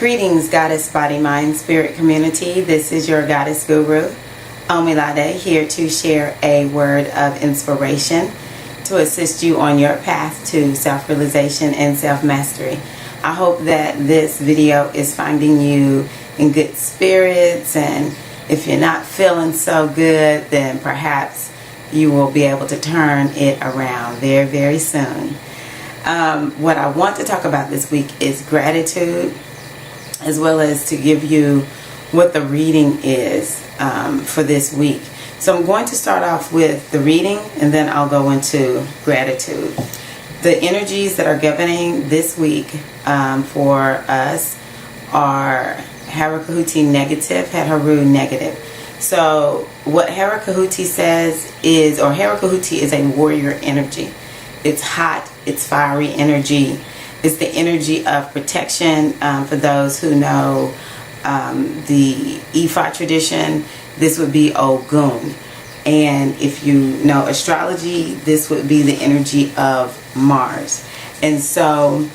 Greetings, Goddess Body Mind Spirit community. This is your Goddess Guru, Omilade, here to share a word of inspiration to assist you on your path to self-realization and self-mastery. I hope that this video is finding you in good spirits, and if you're not feeling so good, then perhaps you will be able to turn it around very, very soon. What I want to talk about this week is gratitude, as well as to give you what the reading is for this week. So I'm going to start off with the reading, and then I'll go into gratitude. The energies that are governing this week for us are Hara-Kahuti negative, Haru negative. So what Hara-Kahuti says is, or Hara-Kahuti is a warrior energy. It's hot, it's fiery energy. It's the energy of protection. For those who know the Ifa tradition, this would be Ogun. And if you know astrology, this would be the energy of Mars. And so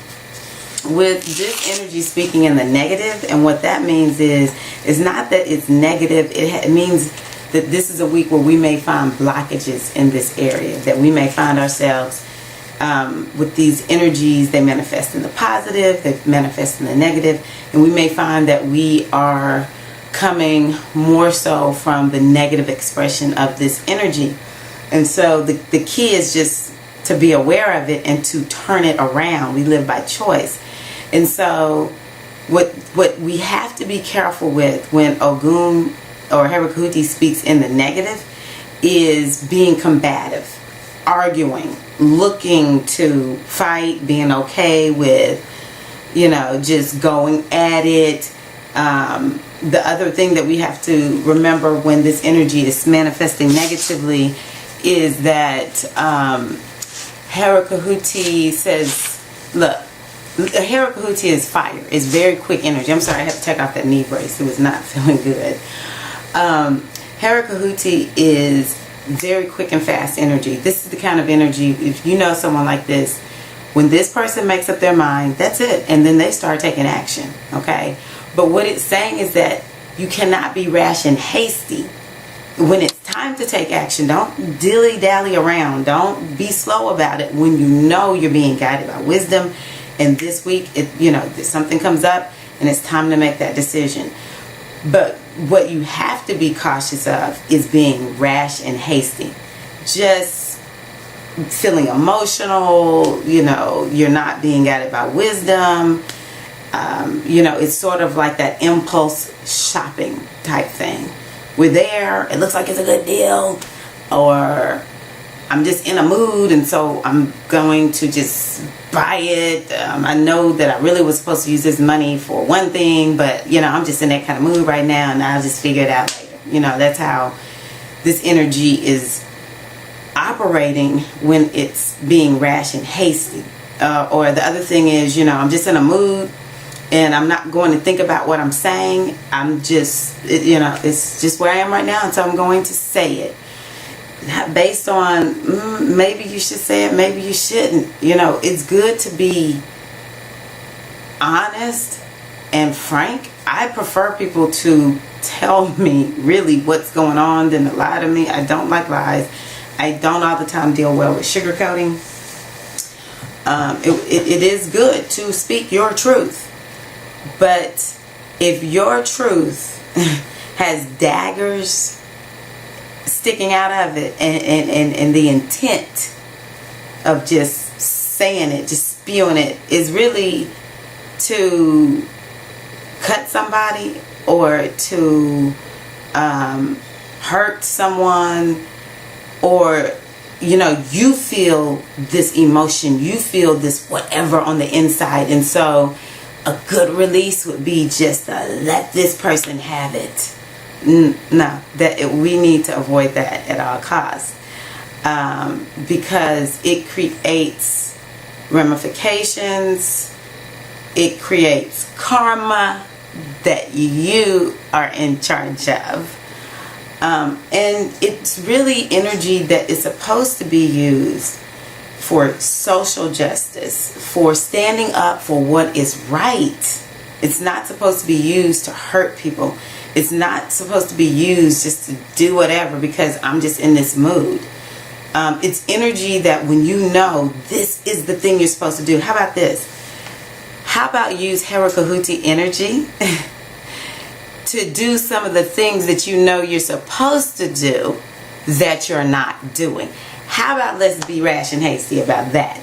with this energy speaking in the negative, and what that means is not that it's negative. It means that this is a week where we may find blockages in this area, that we may find ourselves with these energies. They manifest in the positive, they manifest in the negative, and we may find that we are coming more so from the negative expression of this energy. And so the key is just to be aware of it and to turn it around. We live by choice. And so what we have to be careful with when Ogun or Hara-Kahuti speaks in the negative is being combative, arguing, looking to fight, being okay with, just going at it. The other thing that we have to remember when this energy is manifesting negatively is that Hara-Kahuti says, look, Hara-Kahuti is fire. It's very quick energy. I'm sorry, I had to take off that knee brace. It was not feeling good. Hara-Kahuti is very quick and fast energy. This is the kind of energy, if you know someone like this, when this person makes up their mind, that's it, and then they start taking action. Okay, but what it's saying is that you cannot be rash and hasty when it's time to take action. Don't dilly-dally around. Don't be slow about it when you know you're being guided by wisdom. And this week, something comes up and it's time to make that decision. But what you have to be cautious of is being rash and hasty. Just feeling emotional, you're not being guided by wisdom. It's sort of like that impulse shopping type thing. We're there, it looks like it's a good deal, or I'm just in a mood and so I'm going to just buy it. I know that I really was supposed to use this money for one thing, but I'm just in that kind of mood right now, and I'll just figure it out later. That's how this energy is operating when it's being rash and hasty. Or the other thing is, I'm just in a mood and I'm not going to think about what I'm saying. I'm just, it's just where I am right now, and so I'm going to say it. Not based on maybe you should say it, maybe you shouldn't. It's good to be honest and frank. I prefer people to tell me really what's going on than to lie to me. I don't like lies. I don't all the time deal well with sugarcoating. It is good to speak your truth, but if your truth has daggers sticking out of it, and the intent of just saying it, just spewing it, is really to cut somebody or to hurt someone, or you feel this emotion, you feel this whatever on the inside, and so a good release would be just to let this person have it. No, we need to avoid that at all costs, because it creates ramifications, it creates karma that you are in charge of, and it's really energy that is supposed to be used for social justice, for standing up for what is right. It's not supposed to be used to hurt people. It's not supposed to be used just to do whatever because I'm just in this mood. It's energy that when you know this is the thing you're supposed to do. How about this? How about use Herakahuti energy to do some of the things that you know you're supposed to do that you're not doing? How about let's be rash and hasty about that?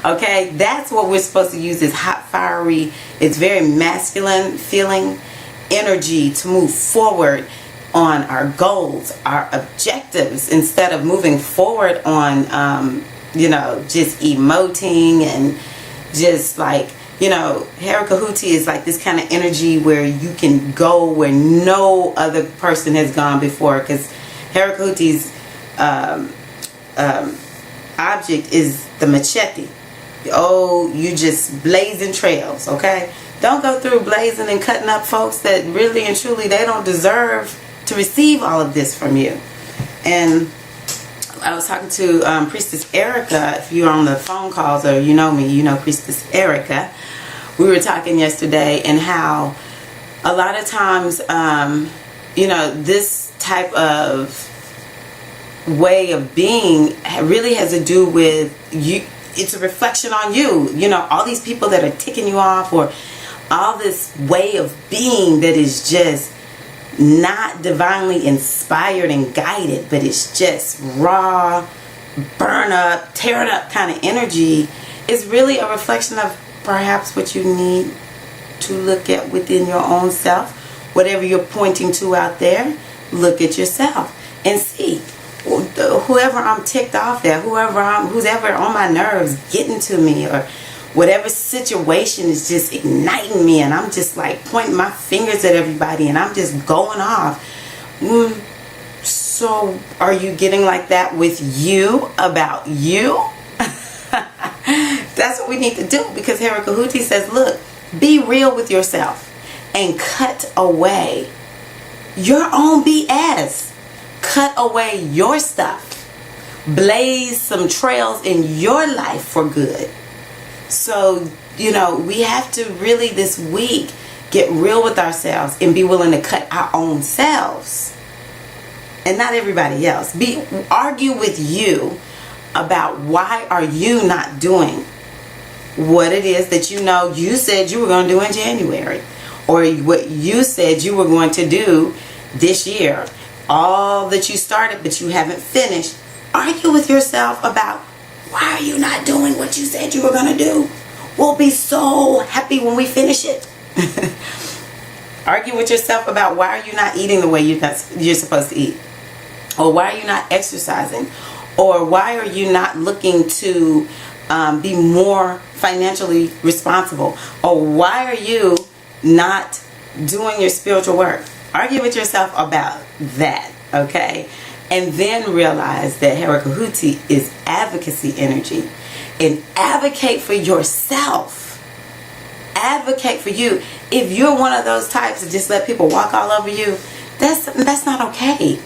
Okay, that's what we're supposed to use, this hot, fiery, it's very masculine feeling energy to move forward on our goals, our objectives, instead of moving forward on, just emoting and just like, Herakahuti is like this kind of energy where you can go where no other person has gone before, because Herakahuti's object is the machete. Oh, you just blazing trails, okay? Don't go through blazing and cutting up folks that really and truly they don't deserve to receive all of this from you. And I was talking to Priestess Erica. If you're on the phone calls or you know me, you know Priestess Erica. We were talking yesterday and how a lot of times, this type of way of being really has to do with you. It's a reflection on you. All these people that are ticking you off, or all this way of being that is just not divinely inspired and guided, but it's just raw, burn up, tearing up kind of energy, is really a reflection of perhaps what you need to look at within your own self. Whatever you're pointing to out there, look at yourself and see. Whoever I'm ticked off at, who's ever on my nerves getting to me, or whatever situation is just igniting me, and I'm just like pointing my fingers at everybody and I'm just going off. So are you getting like that with you, about you? That's what we need to do, because Herakahuti says, look, be real with yourself and cut away your own BS. Cut away your stuff. Blaze some trails in your life for good. So, we have to really this week get real with ourselves and be willing to cut our own selves and not everybody else. Argue with you about why are you not doing what it is that you said you were going to do in January, or what you said you were going to do this year. All that you started but you haven't finished. Argue with yourself about why are you not doing what you said you were going to do. We'll be so happy when we finish it. Argue with yourself about why are you not eating the way you're supposed to eat, or why are you not exercising, or why are you not looking to be more financially responsible, or why are you not doing your spiritual work. Argue with yourself about that, okay? And then realize that Herakahuti is advocacy energy. And advocate for yourself. Advocate for you. If you're one of those types that just let people walk all over you, that's not okay.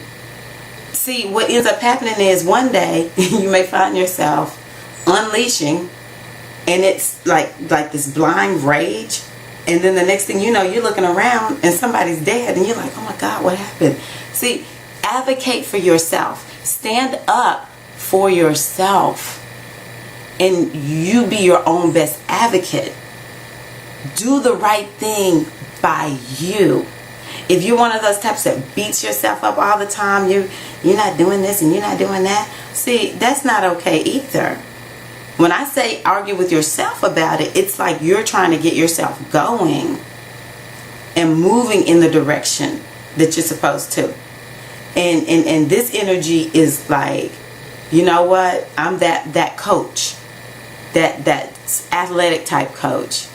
See, what ends up happening is one day you may find yourself unleashing, and it's like this blind rage. And then the next thing you know, you're looking around and somebody's dead, and you're like, oh my God, what happened? See, advocate for yourself. Stand up for yourself. And you be your own best advocate. Do the right thing by you. If you're one of those types that beats yourself up all the time, you're not doing this and you're not doing that. See, that's not okay either. When I say argue with yourself about it, it's like you're trying to get yourself going and moving in the direction that you're supposed to. And this energy is like, you know what? I'm that coach, that athletic type coach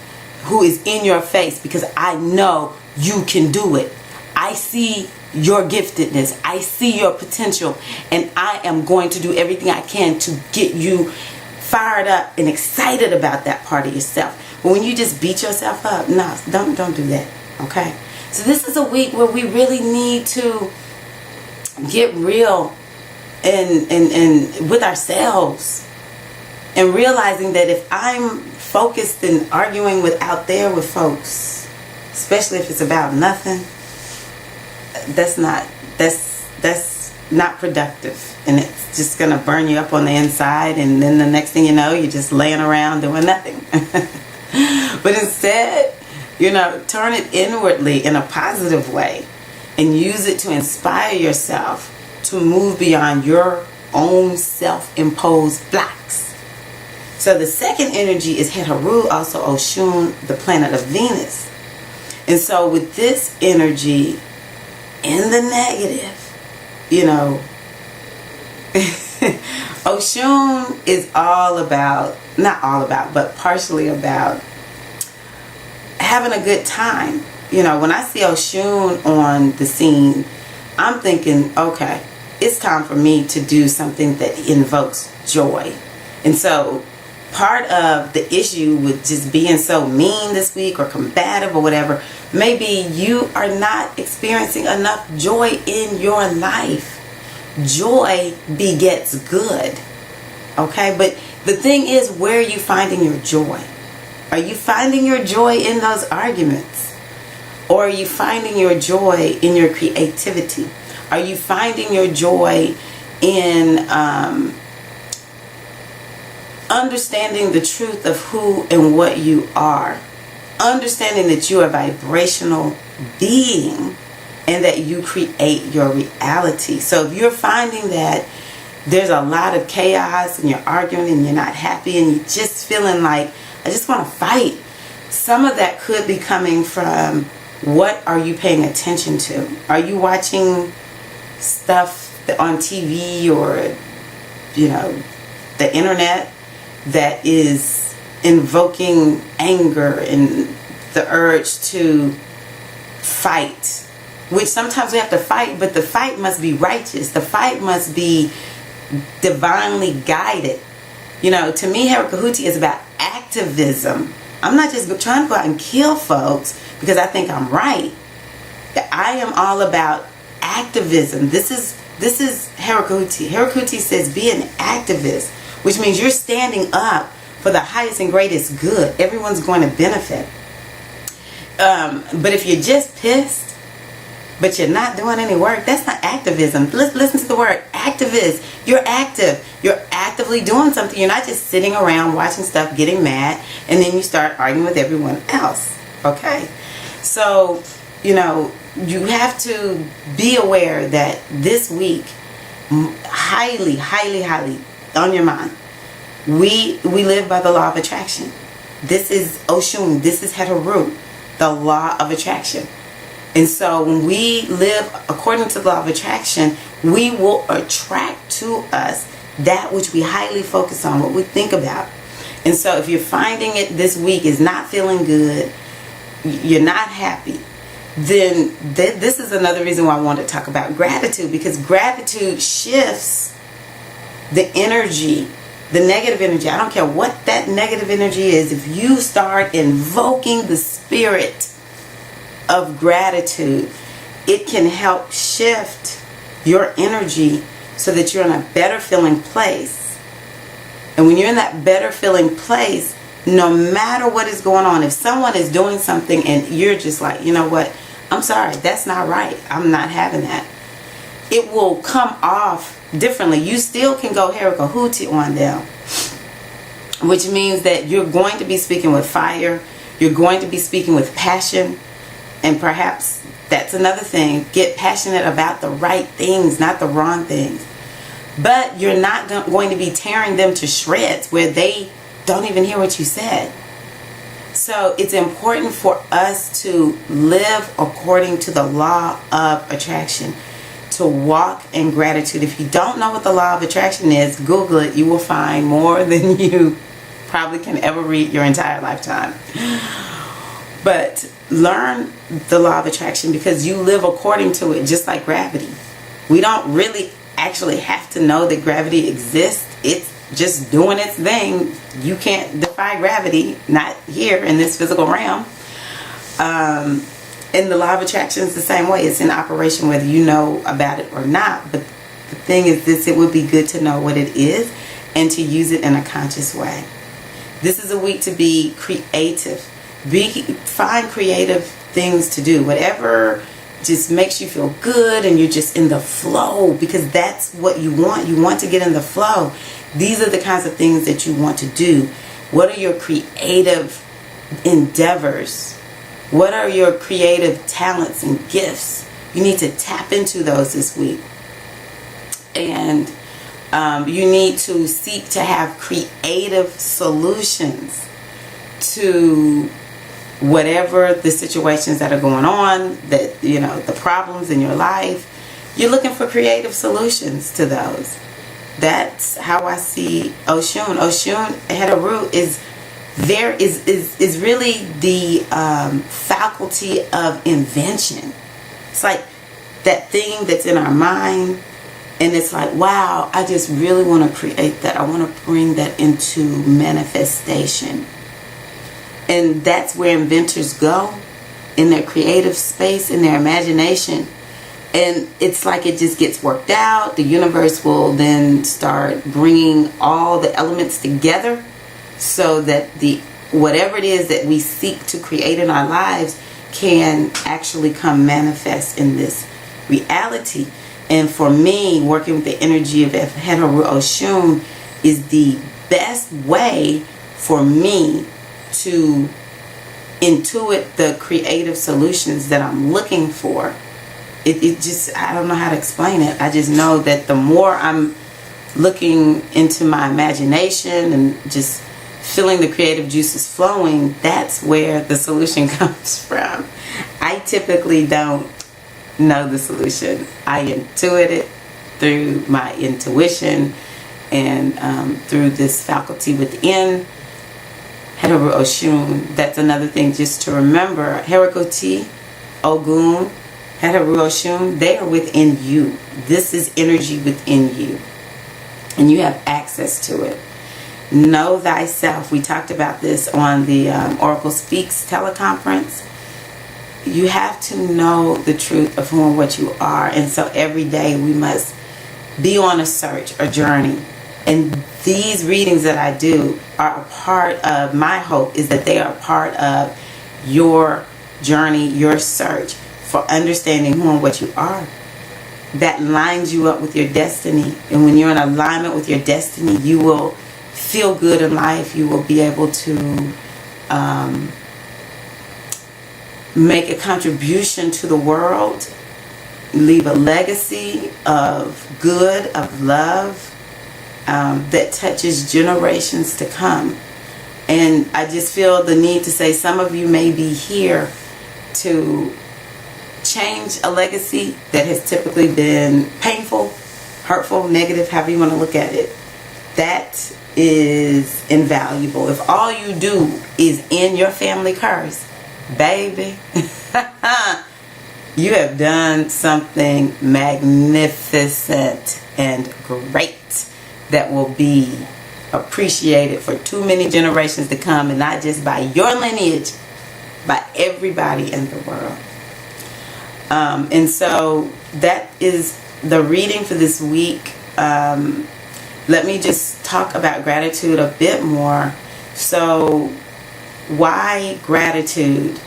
who is in your face because I know you can do it. I see your giftedness. I see your potential, and I am going to do everything I can to get you fired up and excited about that part of yourself. But when you just beat yourself up, no, don't do that. Okay? So this is a week where we really need to get real and with ourselves, and realizing that if I'm focused and arguing out there with folks, especially if it's about nothing, that's not productive, and it's just gonna burn you up on the inside, and then the next thing you know, you're just laying around doing nothing. But instead, turn it inwardly in a positive way and use it to inspire yourself to move beyond your own self-imposed blocks. So the second energy is Heteru, also Oshun, the planet of Venus. And so with this energy in the negative, Oshun is all about, not all about, but partially about having a good time. When I see Oshun on the scene, I'm thinking, okay, it's time for me to do something that invokes joy. And so part of the issue with just being so mean this week or combative or whatever, maybe you are not experiencing enough joy in your life. Joy begets good. Okay, but the thing is, where are you finding your joy? Are you finding your joy in those arguments? Or are you finding your joy in your creativity? Are you finding your joy in understanding the truth of who and what you are? Understanding that you are a vibrational being and that you create your reality. So if you're finding that there's a lot of chaos and you're arguing and you're not happy and you're just feeling like, I just want to fight, some of that could be coming from, what are you paying attention to? Are you watching stuff on TV or, the internet that is invoking anger and the urge to fight? Which sometimes we have to fight, but the fight must be righteous. The fight must be divinely guided. To me, Herakahuti is about activism. I'm not just trying to go out and kill folks because I think I'm right. I am all about activism. This is Herakahuti. Herakahuti says be an activist, which means you're standing up for the highest and greatest good. Everyone's going to benefit. But if you're just pissed, but you're not doing any work, that's not activism. Listen to the word activist. You're active. You're actively doing something. You're not just sitting around watching stuff, getting mad, and then you start arguing with everyone else. Okay? So, you have to be aware that this week, highly, highly, highly on your mind, we live by the law of attraction. This is Oshun. This is Heteru, the law of attraction. And so when we live according to the law of attraction, we will attract to us that which we highly focus on, what we think about. And so if you're finding it this week is not feeling good, you're not happy, then this is another reason why I want to talk about gratitude, because gratitude shifts the energy, the negative energy. I don't care what that negative energy is. If you start invoking the spirit of gratitude, it can help shift your energy so that you're in a better feeling place. And when you're in that better feeling place, no matter what is going on, if someone is doing something and you're just like, you know what, I'm sorry, that's not right, I'm not having that, it will come off differently. You still can go Herakahuti on them, which means that you're going to be speaking with fire, you're going to be speaking with passion. And perhaps that's another thing. Get passionate about the right things, not the wrong things. But you're not going to be tearing them to shreds where they don't even hear what you said. So it's important for us to live according to the law of attraction, to walk in gratitude. If you don't know what the law of attraction is, Google it. You will find more than you probably can ever read your entire lifetime. But learn the law of attraction because you live according to it, just like gravity. We don't really actually have to know that gravity exists. It's just doing its thing. You can't defy gravity, not here in this physical realm. And the law of attraction is the same way. It's in operation whether you know about it or not. But the thing is this, it would be good to know what it is and to use it in a conscious way. This is a week to be creative. find creative things to do. Whatever just makes you feel good and you're just in the flow, because that's what you want. You want to get in the flow. These are the kinds of things that you want to do. What are your creative endeavors? What are your creative talents and gifts? You need to tap into those this week. And you need to seek to have creative solutions to whatever the situations that are going on, that, you know, the problems in your life. You're looking for creative solutions to those. That's how I see Oshun. Oshun Heteru is really the faculty of invention. It's like that thing that's in our mind, and it's like, wow, I just really want to create that. I want to bring that into manifestation. And that's where inventors go, in their creative space, in their imagination. And it's like it just gets worked out. The universe will then start bringing all the elements together so that whatever it is that we seek to create in our lives can actually come manifest in this reality. And for me, working with the energy of Heteru Oshun is the best way for me to intuit the creative solutions that I'm looking for. It just, I don't know how to explain it. I just know that the more I'm looking into my imagination and just feeling the creative juices flowing, that's where the solution comes from. I typically don't know the solution. I intuit it through my intuition and through this faculty within Heteru Oshun. That's another thing just to remember. Herikoti, Ogun, Heteru Oshun, they are within you. This is energy within you, and you have access to it. Know thyself. We talked about this on the Oracle Speaks teleconference. You have to know the truth of who and what you are, and so every day we must be on a search, a journey. And these readings that I do are a part of, my hope is that they are a part of your journey, your search for understanding who and what you are. That lines you up with your destiny. And when you're in alignment with your destiny, you will feel good in life. You will be able to make a contribution to the world, leave a legacy of good, of love, that touches generations to come. And I just feel the need to say, some of you may be here to change a legacy that has typically been painful, hurtful, negative, however you want to look at it. That is invaluable. If all you do is end your family curse, baby, you have done something magnificent and great that will be appreciated for too many generations to come, and not just by your lineage, by everybody in the world. And so that is the reading for this week. Let me just talk about gratitude a bit more. So why gratitude?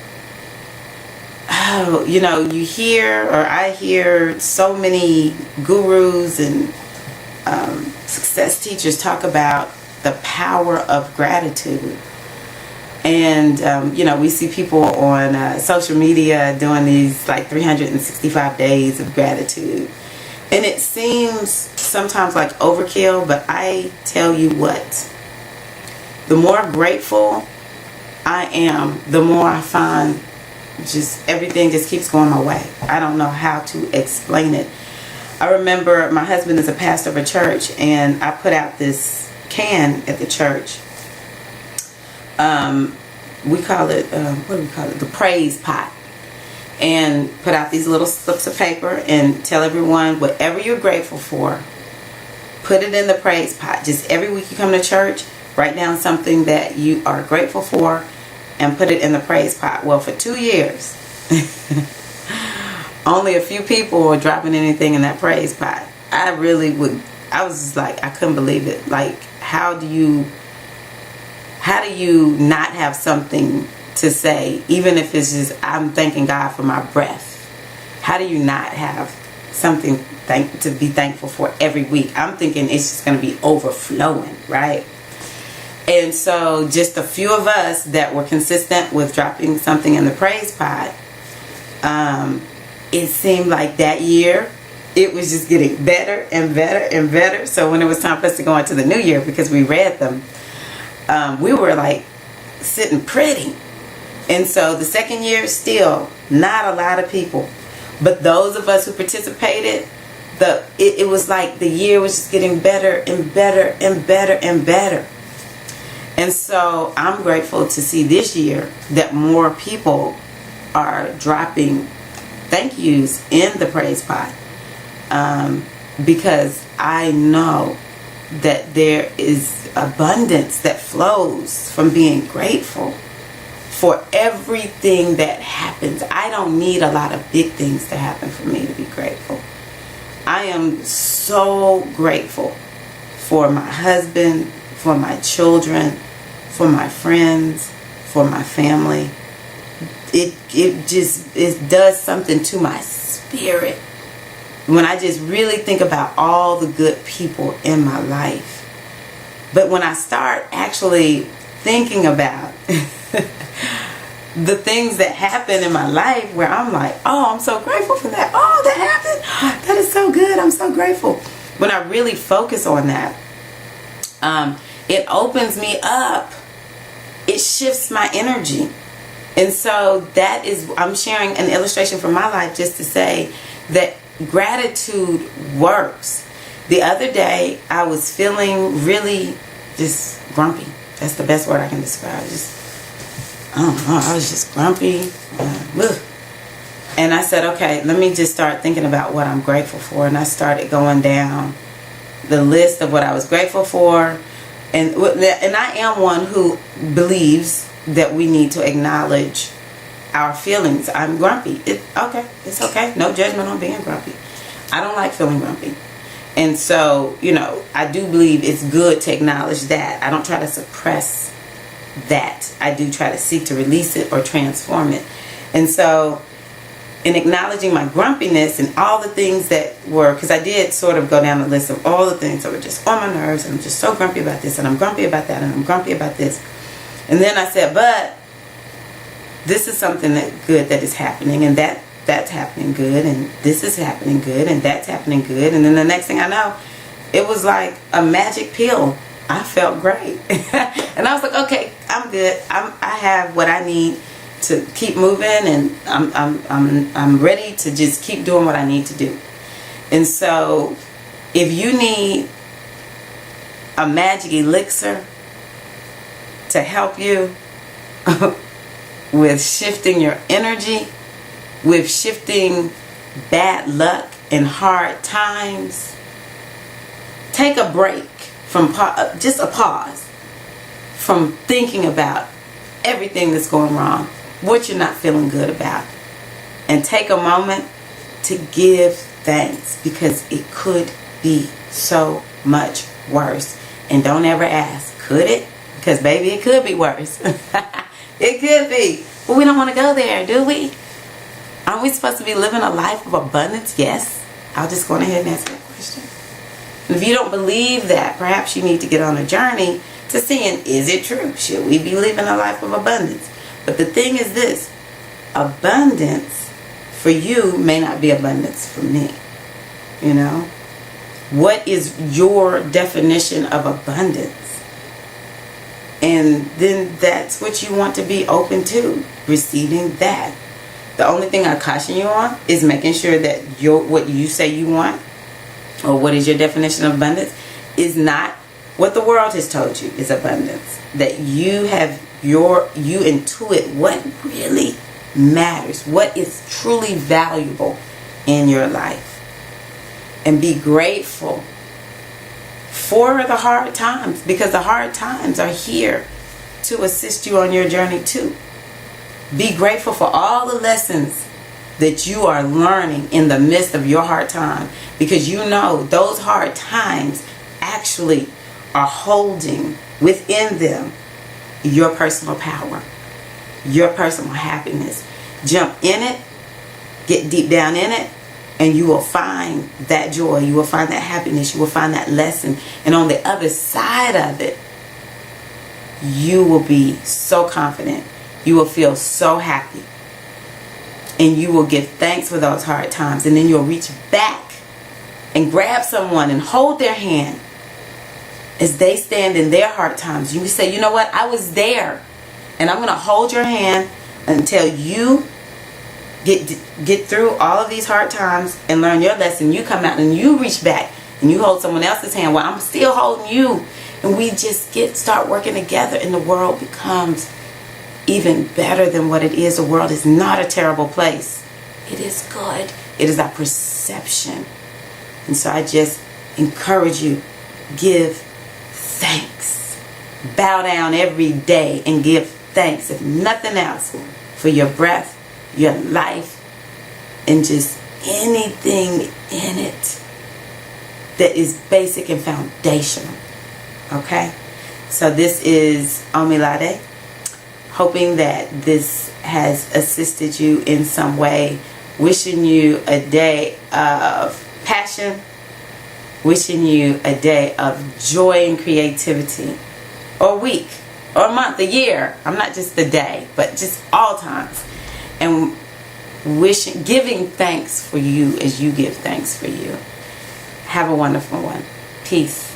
Oh, you know, you hear, or I hear so many gurus and success teachers talk about the power of gratitude. And, you know, we see people on social media doing these like 365 days of gratitude. And it seems sometimes like overkill, but I tell you what, the more grateful I am, the more I find just everything just keeps going my way. I don't know how to explain it. I remember my husband is a pastor of a church, and I put out this can at the church. We call it, what do we call it? The praise pot. And put out these little slips of paper and tell everyone whatever you're grateful for, put it in the praise pot. Just every week you come to church, write down something that you are grateful for and put it in the praise pot. Well, for 2 years, only a few people were dropping anything in that praise pot. I was just like, I couldn't believe it. Like, how do you not have something to say, even if it's just, I'm thanking God for my breath. How do you not have something to be thankful for every week? I'm thinking it's just going to be overflowing, right? And so just a few of us that were consistent with dropping something in the praise pot, it seemed like that year it was just getting better and better and better. So when it was time for us to go into the new year, because we read them, we were like sitting pretty. And so the second year, still not a lot of people, but those of us who participated, it was like the year was just getting better and better and better and better. And so I'm grateful to see this year that more people are dropping thank yous in the praise pot, because I know that there is abundance that flows from being grateful for everything that happens. I don't need a lot of big things to happen for me to be grateful. I am so grateful for my husband, for my children, for my friends, for my family. It does something to my spirit when I just really think about all the good people in my life. But when I start actually thinking about the things that happen in my life where I'm like, oh, I'm so grateful for that. Oh, that happened. That is so good. I'm so grateful. When I really focus on that, it opens me up. It shifts my energy. And so that is, I'm sharing an illustration from my life just to say that gratitude works. The other day, I was feeling really just grumpy. That's the best word I can describe. I don't know, I was just grumpy. And I said, okay, let me just start thinking about what I'm grateful for. And I started going down the list of what I was grateful for. And I am one who believes that we need to acknowledge our feelings. I'm grumpy. It's okay. No judgment on being grumpy. I don't like feeling grumpy. And so, I do believe it's good to acknowledge that. I don't try to suppress that. I do try to seek to release it or transform it. And so, in acknowledging my grumpiness and all the things that were, because I did sort of go down the list of all the things that were just on my nerves, and I'm just so grumpy about this, and I'm grumpy about that, and I'm grumpy about this. And then I said, but this is something good that is happening, and that's happening good, and this is happening good, and that's happening good. And then the next thing I know, it was like a magic pill. I felt great. And I was like, okay, I'm good. I have what I need to keep moving, and I'm ready to just keep doing what I need to do. And so if you need a magic elixir to help you with shifting your energy, with shifting bad luck and hard times, take a break from just a pause from thinking about everything that's going wrong, what you're not feeling good about, and take a moment to give thanks, because it could be so much worse. And don't ever ask, could it? Because baby, it could be worse. It could be. But we don't want to go there, do we? Aren't we supposed to be living a life of abundance? Yes. I'll just go ahead and answer that question. And if you don't believe that, perhaps you need to get on a journey to seeing, is it true? Should we be living a life of abundance? But the thing is this, abundance for you may not be abundance for me. What is your definition of abundance? And then that's what you want to be open to, receiving that. The only thing I caution you on is making sure that what you say you want, or what is your definition of abundance, is not what the world has told you is abundance. That you intuit what really matters, what is truly valuable in your life. And be grateful for the hard times, because the hard times are here to assist you on your journey too. Be grateful for all the lessons that you are learning in the midst of your hard time, because those hard times actually are holding within them your personal power. your personal happiness. Jump in it, get deep down in it, and you will find that joy. You will find that happiness. You will find that lesson. And on the other side of it, you will be so confident. You will feel so happy. And you will give thanks for those hard times. And then you'll reach back and grab someone and hold their hand as they stand in their hard times. You say, you know what? I was there. And I'm going to hold your hand until you get through all of these hard times and learn your lesson. You come out and you reach back and you hold someone else's hand while I'm still holding you. And we just start working together, and the world becomes even better than what it is. The world is not a terrible place. It is good. It is our perception. And so I just encourage you, give thanks. Bow down every day and give thanks, if nothing else, for your breath, your life, and just anything in it that is basic and foundational. Okay? So this is Omilade, hoping that this has assisted you in some way. Wishing you a day of passion. Wishing you a day of joy and creativity. Or week. Or a month, a year. I'm not just the day, but just all times. And giving thanks for you as you give thanks for you. Have a wonderful one. Peace.